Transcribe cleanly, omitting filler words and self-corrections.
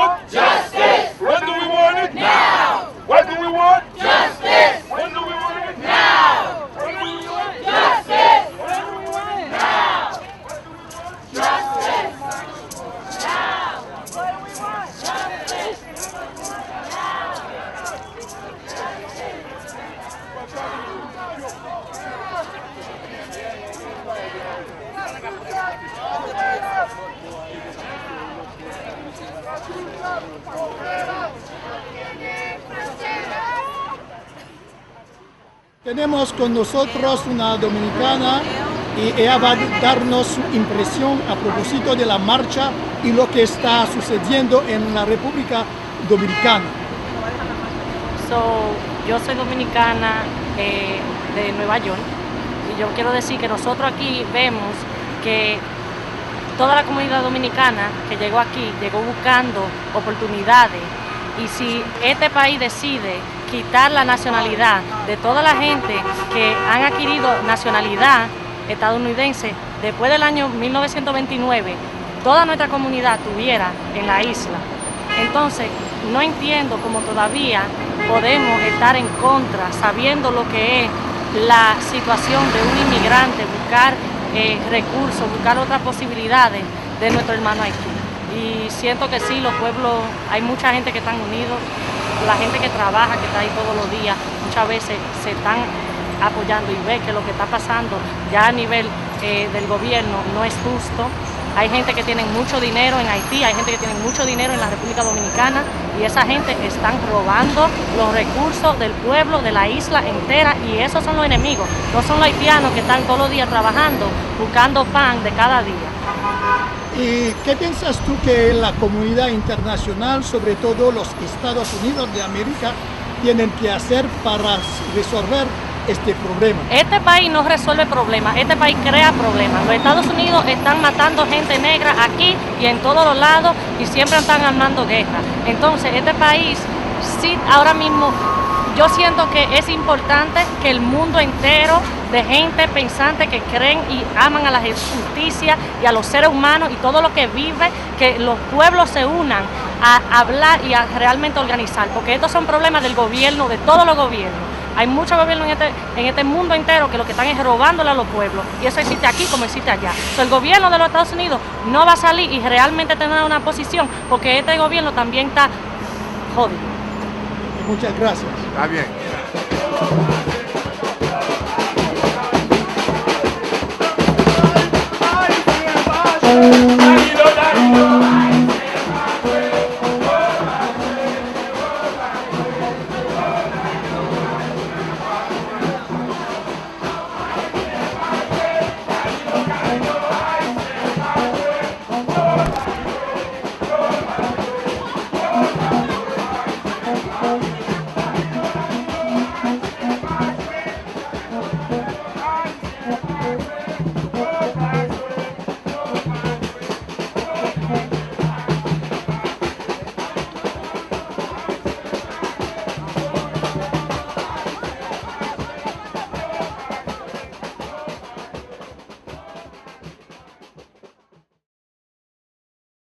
want? Justice. When do we want it? Now. What do we want? Justice. When do we want it? Now. When do we want it? Justice. When do we want it? Now. Justice. Now. What do we want? Justice. Tenemos con nosotros una dominicana y ella va a darnos su impresión a propósito de la marcha y lo que está sucediendo en la República Dominicana. Yo soy dominicana de Nueva York y yo quiero decir que nosotros aquí vemos que toda la comunidad dominicana que llegó aquí, llegó buscando oportunidades, y si este país decide quitar la nacionalidad de toda la gente que han adquirido nacionalidad estadounidense después del año 1929, toda nuestra comunidad estuviera en la isla. Entonces, no entiendo cómo todavía podemos estar en contra, sabiendo lo que es la situación de un inmigrante, buscar recursos, buscar otras posibilidades de nuestro hermano Haití. Y siento que sí, los pueblos, hay mucha gente que están unidos, la gente que trabaja, que está ahí todos los días, muchas veces se están apoyando y ve que lo que está pasando ya a nivel del gobierno no es justo. Hay gente que tiene mucho dinero en Haití, hay gente que tiene mucho dinero en la República Dominicana, y esa gente están robando los recursos del pueblo, de la isla entera, y esos son los enemigos. No son los haitianos que están todos los días trabajando, buscando pan de cada día. ¿Y qué piensas tú que la comunidad internacional, sobre todo los Estados Unidos de América, tienen que hacer para resolver este problema? Este país no resuelve problemas, este país crea problemas. Los Estados Unidos están matando gente negra aquí y en todos los lados, y siempre están armando guerra. Entonces, este país, sí, ahora mismo, yo siento que es importante que el mundo entero de gente pensante que creen y aman a la justicia y a los seres humanos y todo lo que vive, que los pueblos se unan a hablar y a realmente organizar, porque estos son problemas del gobierno, de todos los gobiernos. Hay muchos gobiernos en este mundo entero que lo que están es robándole a los pueblos, y eso existe aquí como existe allá. El gobierno de los Estados Unidos no va a salir y realmente tener una posición, porque este gobierno también está jodido. Muchas gracias. Está bien.